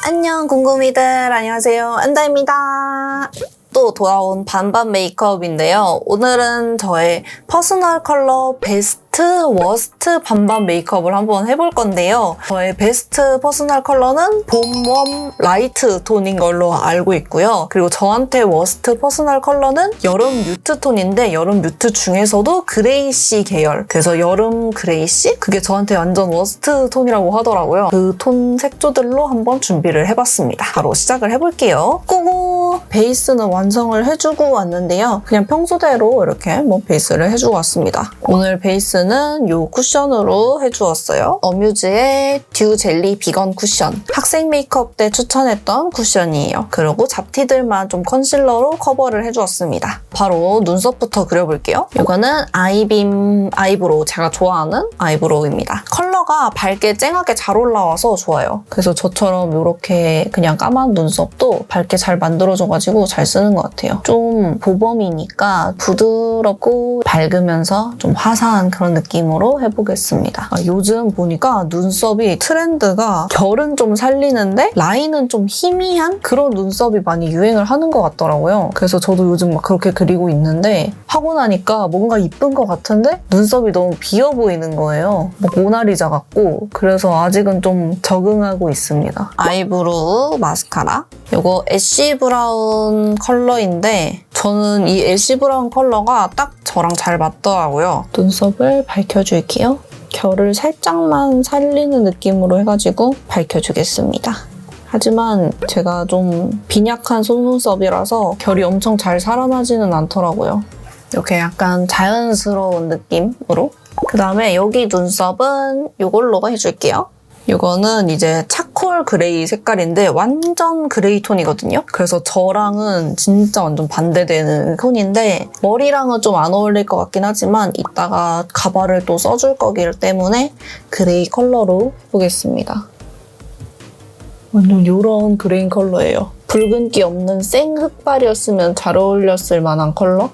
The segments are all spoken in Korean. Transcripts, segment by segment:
안녕 궁금이들, 안녕하세요, 안다입니다. 또 돌아온 반반 메이크업인데요. 오늘은 저의 퍼스널 컬러 베스트, 워스트 반반 메이크업을 한번 해볼 건데요. 저의 베스트 퍼스널 컬러는 봄, 웜, 라이트 톤인 걸로 알고 있고요. 그리고 저한테 워스트 퍼스널 컬러는 여름 뮤트 톤인데 여름 뮤트 중에서도 그레이시 계열. 그래서 여름 그레이시? 그게 저한테 완전 워스트 톤이라고 하더라고요. 그 톤 색조들로 한번 준비를 해봤습니다. 바로 시작을 해볼게요. 고고! 베이스는 완성을 해주고 왔는데요. 그냥 평소대로 이렇게 베이스를 해주고 왔습니다. 오늘 베이스는 이 쿠션으로 해주었어요. 어뮤즈의 듀 젤리 비건 쿠션. 학생 메이크업 때 추천했던 쿠션이에요. 그리고 잡티들만 좀 컨실러로 커버를 해주었습니다. 바로 눈썹부터 그려볼게요. 이거는 아이빔 아이브로우, 제가 좋아하는 아이브로우입니다. 컬러가 밝게 쨍하게 잘 올라와서 좋아요. 그래서 저처럼 이렇게 그냥 까만 눈썹도 밝게 잘 만들어줘가지고 잘 쓰는 것 같아요. 좀 보범이니까 부드럽고 밝으면서 좀 화사한 그런 느낌으로 해보겠습니다. 요즘 보니까 눈썹이 트렌드가 결은 좀 살리는데 라인은 좀 희미한 그런 눈썹이 많이 유행을 하는 것 같더라고요. 그래서 저도 요즘 막 그렇게 그리고 있는데 하고 나니까 뭔가 이쁜 것 같은데 눈썹이 너무 비어 보이는 거예요. 막 모나리자 같고. 그래서 아직은 좀 적응하고 있습니다. 아이브로우 마스카라. 이거 애쉬 브라운 컬러인데 저는 이 애쉬 브라운 컬러가 딱 저랑 잘 맞더라고요. 눈썹을 밝혀줄게요. 결을 살짝만 살리는 느낌으로 해가지고 밝혀주겠습니다. 하지만 제가 좀 빈약한 속눈썹이라서 결이 엄청 잘 살아나지는 않더라고요. 이렇게 약간 자연스러운 느낌으로. 그다음에 여기 눈썹은 이걸로 해줄게요. 이거는 이제 차콜 그레이 색깔인데 완전 그레이 톤이거든요. 그래서 저랑은 진짜 완전 반대되는 톤인데 머리랑은 좀 안 어울릴 것 같긴 하지만 이따가 가발을 또 써줄 거기 때문에 그레이 컬러로 해보겠습니다. 완전 이런 그레이 컬러예요. 붉은기 없는 생 흑발이었으면 잘 어울렸을 만한 컬러?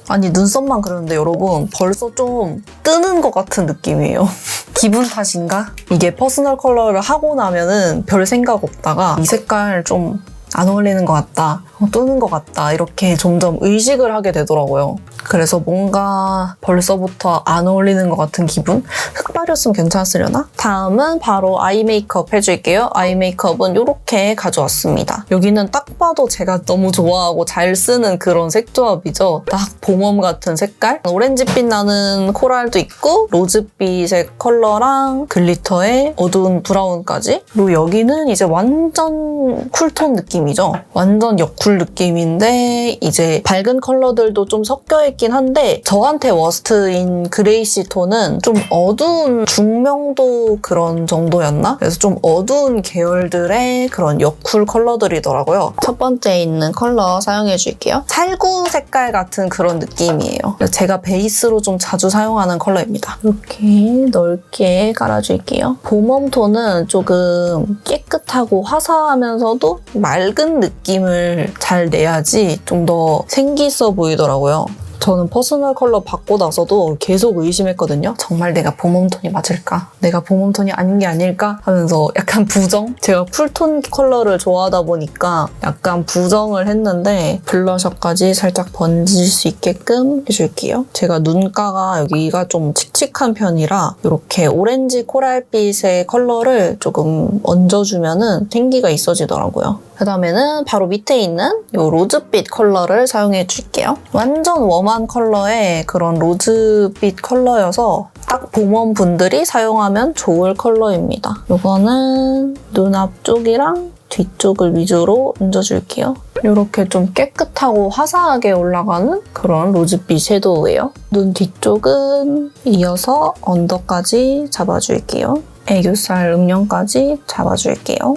아니 눈썹만 그러는데 여러분 벌써 좀 뜨는 것 같은 느낌이에요. 기분 탓인가? 이게 퍼스널 컬러를 하고 나면은 별 생각 없다가 이 색깔 좀 안 어울리는 것 같다, 뜨는 것 같다 이렇게 점점 의식을 하게 되더라고요. 그래서 뭔가 벌써부터 안 어울리는 것 같은 기분? 흑발이었으면 괜찮았으려나? 다음은 바로 아이 메이크업 해줄게요. 아이 메이크업은 이렇게 가져왔습니다. 여기는 딱 봐도 제가 너무 좋아하고 잘 쓰는 그런 색조합이죠. 딱 봄웜 같은 색깔? 오렌지빛 나는 코랄도 있고 로즈빛의 컬러랑 글리터의 어두운 브라운까지. 그리고 여기는 이제 완전 쿨톤 느낌이죠. 완전 여쿨 느낌인데 이제 밝은 컬러들도 좀 섞여있긴 한데 저한테 워스트인 그레이시 톤은 좀 어두운 중명도 그런 정도였나? 그래서 좀 어두운 계열들의 그런 여쿨 컬러들이더라고요. 첫 번째 있는 컬러 사용해줄게요. 살구 색깔 같은 그런 느낌이에요. 제가 베이스로 좀 자주 사용하는 컬러입니다. 이렇게 넓게 깔아줄게요. 봄웜 톤은 조금 깨끗하고 화사하면서도 맑은 느낌을 잘 내야지 좀 더 생기 있어 보이더라고요. 저는 퍼스널 컬러 받고 나서도 계속 의심했거든요. 정말 내가 봄웜 톤이 맞을까? 내가 봄웜 톤이 아닌 게 아닐까? 하면서 약간 부정? 제가 쿨톤 컬러를 좋아하다 보니까 약간 부정을 했는데 블러셔까지 살짝 번질 수 있게끔 해줄게요. 제가 눈가가 여기가 좀 칙칙한 편이라 이렇게 오렌지 코랄빛의 컬러를 조금 얹어주면은 생기가 있어지더라고요. 그다음에는 바로 밑에 있는 이 로즈빛 컬러를 사용해 줄게요. 완전 웜한 컬러의 그런 로즈빛 컬러여서 딱 봄웜 분들이 사용하면 좋을 컬러입니다. 이거는 눈 앞쪽이랑 뒤쪽을 위주로 얹어줄게요. 이렇게 좀 깨끗하고 화사하게 올라가는 그런 로즈빛 섀도우예요. 눈 뒤쪽은 이어서 언더까지 잡아줄게요. 애교살 음영까지 잡아줄게요.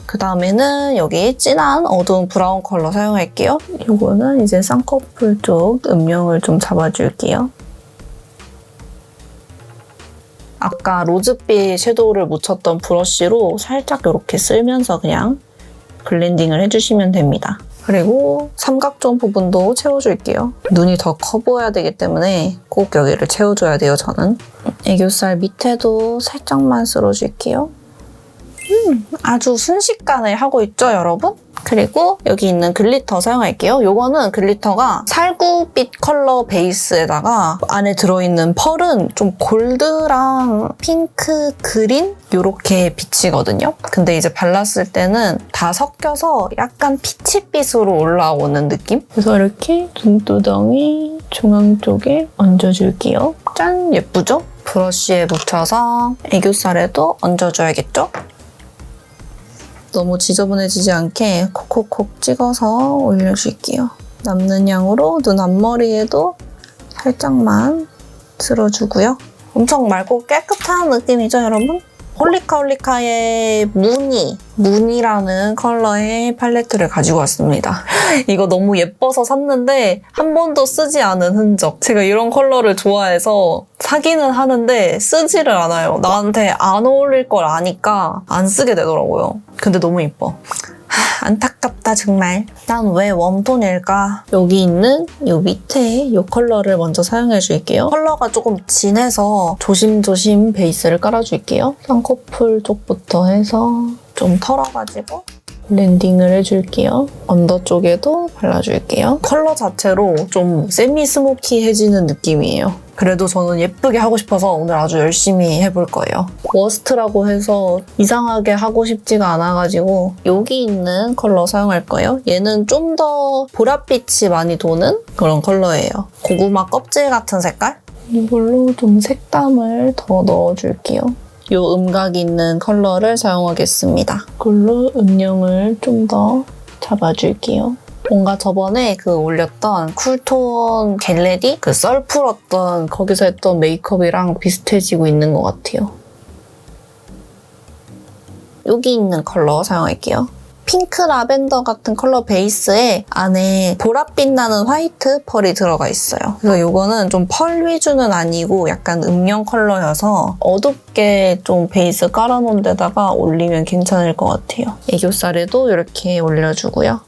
그 다음에는 여기 진한 어두운 브라운 컬러 사용할게요. 이거는 이제 쌍꺼풀 쪽 음영을 좀 잡아줄게요. 아까 로즈빛 섀도우를 묻혔던 브러쉬로 살짝 이렇게 쓸면서 그냥 블렌딩을 해주시면 됩니다. 그리고 삼각존 부분도 채워줄게요. 눈이 더 커 보여야 되기 때문에 꼭 여기를 채워줘야 돼요, 저는. 애교살 밑에도 살짝만 쓸어줄게요. 아주 순식간에 하고 있죠, 여러분? 그리고 여기 있는 글리터 사용할게요. 요거는 글리터가 살구빛 컬러 베이스에다가 안에 들어있는 펄은 좀 골드랑 핑크, 그린? 요렇게 빛이거든요. 근데 이제 발랐을 때는 다 섞여서 약간 피치빛으로 올라오는 느낌? 그래서 이렇게 눈두덩이 중앙 쪽에 얹어줄게요. 짠! 예쁘죠? 브러쉬에 묻혀서 애교살에도 얹어줘야겠죠? 너무 지저분해지지 않게 콕콕콕 찍어서 올려줄게요. 남는 양으로 눈 앞머리에도 살짝만 쓸어주고요. 엄청 맑고 깨끗한 느낌이죠, 여러분? 홀리카홀리카의 무늬라는 컬러의 팔레트를 가지고 왔습니다. 이거 너무 예뻐서 샀는데 한 번도 쓰지 않은 흔적. 제가 이런 컬러를 좋아해서 사기는 하는데 쓰지를 않아요. 나한테 안 어울릴 걸 아니까 안 쓰게 되더라고요. 근데 너무 예뻐. 안타깝다 정말. 난 왜 웜톤일까? 여기 있는 이 밑에 이 컬러를 먼저 사용해 줄게요. 컬러가 조금 진해서 조심조심 베이스를 깔아줄게요. 쌍꺼풀 쪽부터 해서 좀 털어가지고 블렌딩을 해줄게요. 언더 쪽에도 발라줄게요. 컬러 자체로 좀 세미 스모키해지는 느낌이에요. 그래도 저는 예쁘게 하고 싶어서 오늘 아주 열심히 해볼 거예요. 워스트라고 해서 이상하게 하고 싶지가 않아가지고 여기 있는 컬러 사용할 거예요. 얘는 좀 더 보랏빛이 많이 도는 그런 컬러예요. 고구마 껍질 같은 색깔? 이걸로 좀 색감을 더 넣어줄게요. 요 음각 있는 컬러를 사용하겠습니다. 이걸로 음영을 좀 더 잡아줄게요. 뭔가 저번에 올렸던 쿨톤 겟레디? 썰 풀었던 거기서 했던 메이크업이랑 비슷해지고 있는 것 같아요. 여기 있는 컬러 사용할게요. 핑크 라벤더 같은 컬러 베이스에 안에 보랏빛 나는 화이트 펄이 들어가 있어요. 그래서 이거는 좀 펄 위주는 아니고 약간 음영 컬러여서 어둡게 좀 베이스 깔아놓은 데다가 올리면 괜찮을 것 같아요. 애교살에도 이렇게 올려주고요.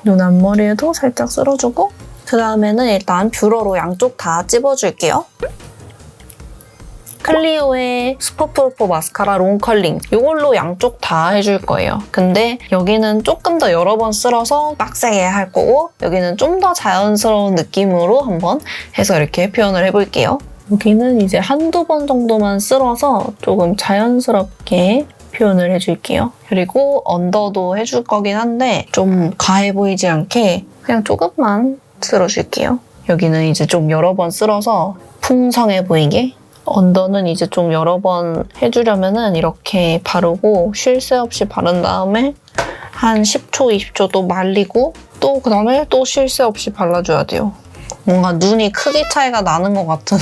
눈 앞머리에도 살짝 쓸어주고 그 다음에는 일단 뷰러로 양쪽 다 찝어줄게요. 클리오의 슈퍼프루프 마스카라 롱컬링 이걸로 양쪽 다 해줄 거예요. 근데 여기는 조금 더 여러 번 쓸어서 빡세게 할 거고 여기는 좀 더 자연스러운 느낌으로 한번 해서 이렇게 표현을 해볼게요. 여기는 이제 한두 번 정도만 쓸어서 조금 자연스럽게 표현을 해줄게요. 그리고 언더도 해줄 거긴 한데 좀 과해 보이지 않게 그냥 조금만 쓸어줄게요. 여기는 이제 좀 여러 번 쓸어서 풍성해 보이게 언더는 이제 좀 여러 번 해주려면은 이렇게 바르고 쉴 새 없이 바른 다음에 한 10초, 20초 또 말리고 또 그다음에 또 쉴 새 없이 발라줘야 돼요. 뭔가 눈이 크기 차이가 나는 것 같은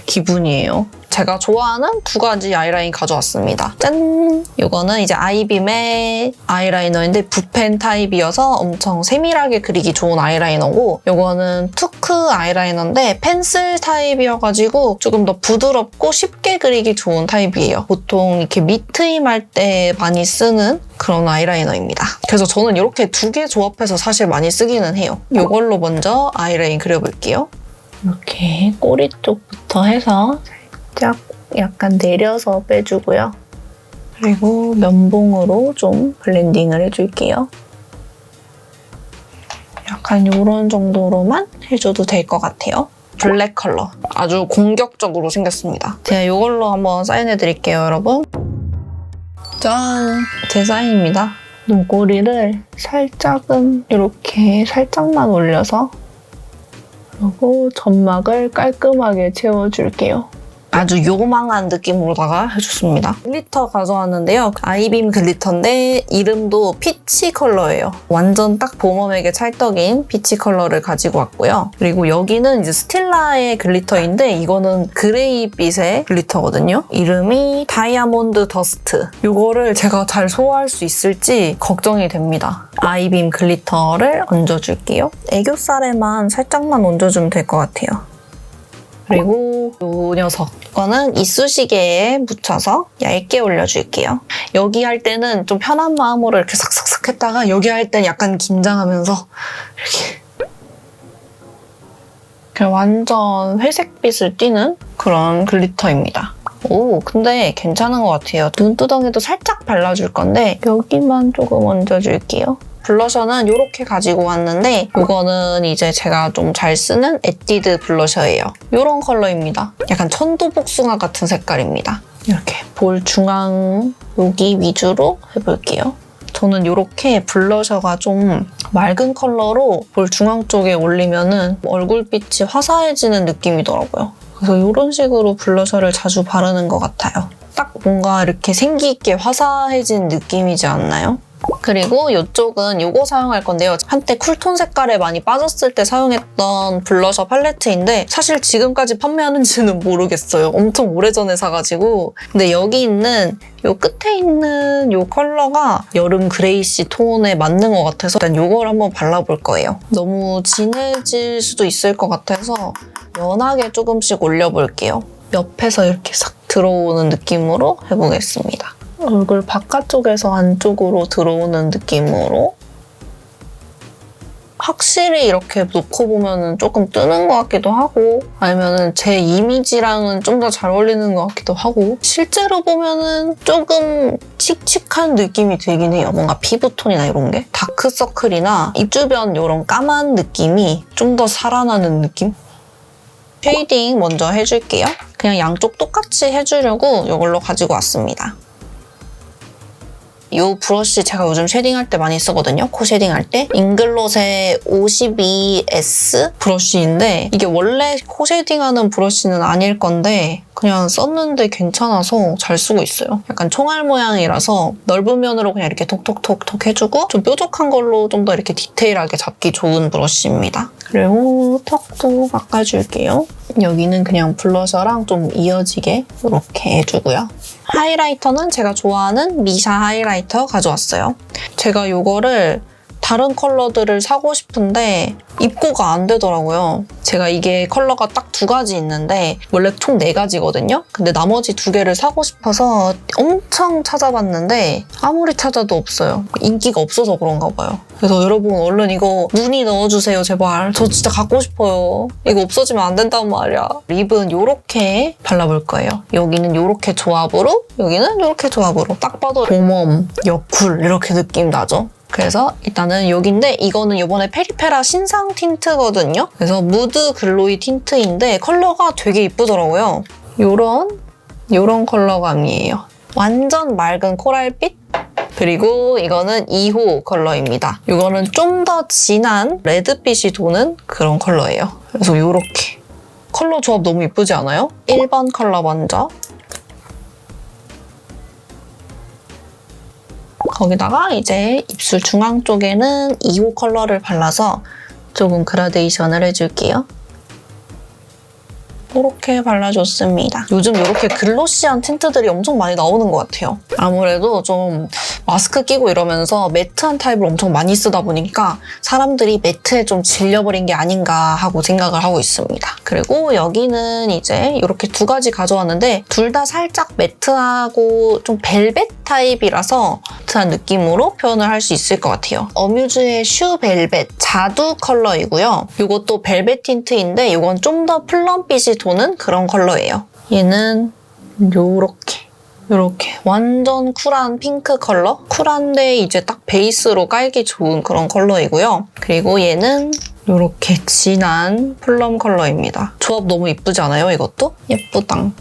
기분이에요. 제가 좋아하는 두 가지 아이라인 가져왔습니다. 짠! 이거는 이제 아이빔의 아이라이너인데 붓펜 타입이어서 엄청 세밀하게 그리기 좋은 아이라이너고 이거는 투크 아이라이너인데 펜슬 타입이어가지고 조금 더 부드럽고 쉽게 그리기 좋은 타입이에요. 보통 이렇게 밑트임 할 때 많이 쓰는 그런 아이라이너입니다. 그래서 저는 이렇게 두 개 조합해서 사실 많이 쓰기는 해요. 이걸로 먼저 아이라인 그려볼게요. 이렇게 꼬리 쪽부터 해서 살짝 약간 내려서 빼주고요. 그리고 면봉으로 좀 블렌딩을 해줄게요. 약간 이런 정도로만 해줘도 될 것 같아요. 블랙 컬러. 아주 공격적으로 생겼습니다. 제가 이걸로 한번 사인해드릴게요, 여러분. 짠! 제 사인입니다. 눈꼬리를 살짝은 이렇게 살짝만 올려서 그리고 점막을 깔끔하게 채워줄게요. 아주 요망한 느낌으로다가 해줬습니다. 글리터 가져왔는데요. 아이빔 글리터인데 이름도 피치 컬러예요. 완전 딱 봄웜에게 찰떡인 피치 컬러를 가지고 왔고요. 그리고 여기는 이제 스틸라의 글리터인데 이거는 그레이빛의 글리터거든요. 이름이 다이아몬드 더스트. 이거를 제가 잘 소화할 수 있을지 걱정이 됩니다. 아이빔 글리터를 얹어줄게요. 애교살에만 살짝만 얹어주면 될 것 같아요. 그리고 이 녀석, 이거는 이쑤시개에 묻혀서 얇게 올려줄게요. 여기 할 때는 좀 편한 마음으로 이렇게 싹싹싹 했다가 여기 할 때는 약간 긴장하면서 이렇게 완전 회색빛을 띠는 그런 글리터입니다. 오, 근데 괜찮은 것 같아요. 눈두덩이도 살짝 발라줄 건데 여기만 조금 얹어줄게요. 블러셔는 이렇게 가지고 왔는데 이거는 이제 제가 좀 잘 쓰는 에뛰드 블러셔예요. 이런 컬러입니다. 약간 천도복숭아 같은 색깔입니다. 이렇게 볼 중앙 여기 위주로 해볼게요. 저는 이렇게 블러셔가 좀 맑은 컬러로 볼 중앙 쪽에 올리면은 얼굴빛이 화사해지는 느낌이더라고요. 그래서 이런 식으로 블러셔를 자주 바르는 것 같아요. 딱 뭔가 이렇게 생기 있게 화사해진 느낌이지 않나요? 그리고 이쪽은 이거 사용할 건데요. 한때 쿨톤 색깔에 많이 빠졌을 때 사용했던 블러셔 팔레트인데 사실 지금까지 판매하는지는 모르겠어요. 엄청 오래전에 사가지고. 근데 여기 있는 이 끝에 있는 이 컬러가 여름 그레이시 톤에 맞는 것 같아서 일단 이걸 한번 발라볼 거예요. 너무 진해질 수도 있을 것 같아서 연하게 조금씩 올려볼게요. 옆에서 이렇게 싹 들어오는 느낌으로 해보겠습니다. 얼굴 바깥쪽에서 안쪽으로 들어오는 느낌으로 확실히 이렇게 놓고 보면 조금 뜨는 것 같기도 하고 아니면 제 이미지랑은 좀 더 잘 어울리는 것 같기도 하고 실제로 보면 조금 칙칙한 느낌이 들긴 해요. 뭔가 피부톤이나 이런 게 다크서클이나 입 주변 이런 까만 느낌이 좀 더 살아나는 느낌? 쉐이딩 먼저 해줄게요. 그냥 양쪽 똑같이 해주려고 이걸로 가지고 왔습니다. 이 브러쉬 제가 요즘 쉐딩할 때 많이 쓰거든요. 코 쉐딩할 때. 잉글롯의 52S 브러쉬인데 이게 원래 코 쉐딩하는 브러쉬는 아닐 건데 그냥 썼는데 괜찮아서 잘 쓰고 있어요. 약간 총알 모양이라서 넓은 면으로 그냥 이렇게 톡톡톡톡 해주고 좀 뾰족한 걸로 좀 더 이렇게 디테일하게 잡기 좋은 브러쉬입니다. 그리고 턱도 깎아줄게요. 여기는 그냥 블러셔랑 좀 이어지게 이렇게 해주고요. 하이라이터는 제가 좋아하는 미샤 하이라이터 가져왔어요. 제가 이거를 다른 컬러들을 사고 싶은데 입고가 안 되더라고요. 제가 이게 컬러가 딱 2가지 있는데 원래 총 4가지거든요. 근데 나머지 2개를 사고 싶어서 엄청 찾아봤는데 아무리 찾아도 없어요. 인기가 없어서 그런가 봐요. 그래서 여러분 얼른 이거 문의 넣어주세요 제발. 저 진짜 갖고 싶어요. 이거 없어지면 안 된단 말이야. 립은 이렇게 발라볼 거예요. 여기는 이렇게 조합으로 여기는 이렇게 조합으로 딱 봐도 봄웜, 여쿨 이렇게 느낌 나죠? 그래서 일단은 여기인데 이거는 이번에 페리페라 신상 틴트거든요. 그래서 무드 글로이 틴트인데 컬러가 되게 이쁘더라고요. 요런 컬러감이에요. 완전 맑은 코랄빛? 그리고 이거는 2호 컬러입니다. 이거는 좀 더 진한 레드빛이 도는 그런 컬러예요. 그래서 요렇게. 컬러 조합 너무 이쁘지 않아요? 1번 컬러 먼저. 거기다가 이제 입술 중앙 쪽에는 2호 컬러를 발라서 조금 그라데이션을 해줄게요. 이렇게 발라줬습니다. 요즘 이렇게 글로시한 틴트들이 엄청 많이 나오는 것 같아요. 아무래도 좀 마스크 끼고 이러면서 매트한 타입을 엄청 많이 쓰다 보니까 사람들이 매트에 좀 질려버린 게 아닌가 하고 생각을 하고 있습니다. 그리고 여기는 이제 이렇게 2가지 가져왔는데 둘 다 살짝 매트하고 좀 벨벳 타입이라서 매트한 느낌으로 표현을 할 수 있을 것 같아요. 어뮤즈의 슈 벨벳 자두 컬러이고요. 이것도 벨벳 틴트인데 이건 좀 더 플럼빛이 도는 그런 컬러예요. 얘는 요렇게 완전 쿨한 핑크 컬러? 쿨한데 이제 딱 베이스로 깔기 좋은 그런 컬러이고요. 그리고 얘는 요렇게 진한 플럼 컬러입니다. 조합 너무 이쁘지 않아요, 이것도? 예쁘당.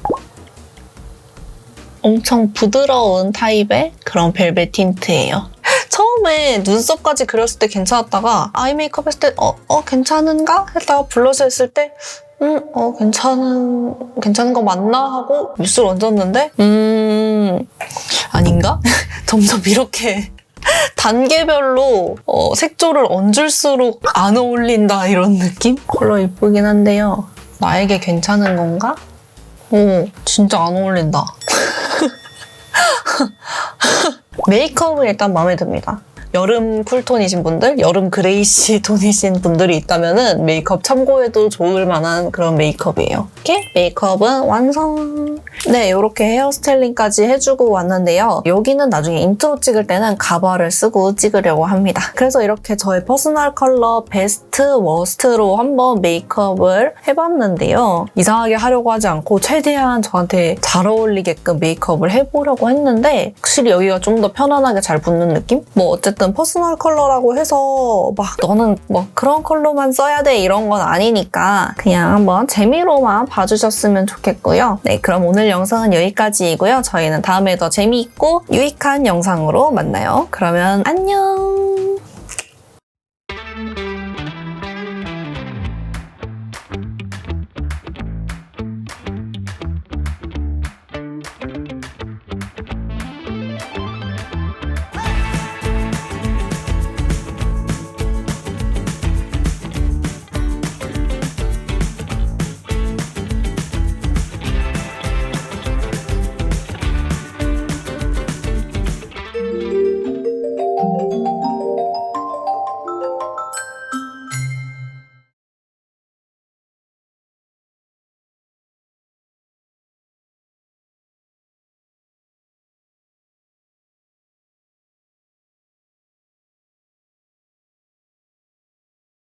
엄청 부드러운 타입의 그런 벨벳 틴트예요. 처음에 눈썹까지 그렸을 때 괜찮았다가 아이 메이크업 했을 때 괜찮은가? 했다가 블러셔 했을 때 괜찮은 거 맞나? 하고 뉴스를 얹었는데, 아닌가? 점점 이렇게 단계별로 색조를 얹을수록 안 어울린다 이런 느낌? 컬러 이쁘긴 한데요. 나에게 괜찮은 건가? 진짜 안 어울린다. 메이크업은 일단 마음에 듭니다. 여름 쿨톤이신 분들, 여름 그레이시 톤이신 분들이 있다면은 메이크업 참고해도 좋을 만한 그런 메이크업이에요. 이렇게 메이크업은 완성! 네, 이렇게 헤어 스타일링까지 해주고 왔는데요. 여기는 나중에 인트로 찍을 때는 가발을 쓰고 찍으려고 합니다. 그래서 이렇게 저의 퍼스널 컬러 베스트, 워스트로 한번 메이크업을 해봤는데요. 이상하게 하려고 하지 않고 최대한 저한테 잘 어울리게끔 메이크업을 해보려고 했는데 확실히 여기가 좀 더 편안하게 잘 붙는 느낌? 뭐 어쨌든 퍼스널 컬러라고 해서 막 너는 뭐 그런 컬러만 써야 돼 이런 건 아니니까 그냥 한번 재미로만 봐주셨으면 좋겠고요. 네, 그럼 오늘 영상은 여기까지이고요. 저희는 다음에 더 재미있고 유익한 영상으로 만나요. 그러면 안녕!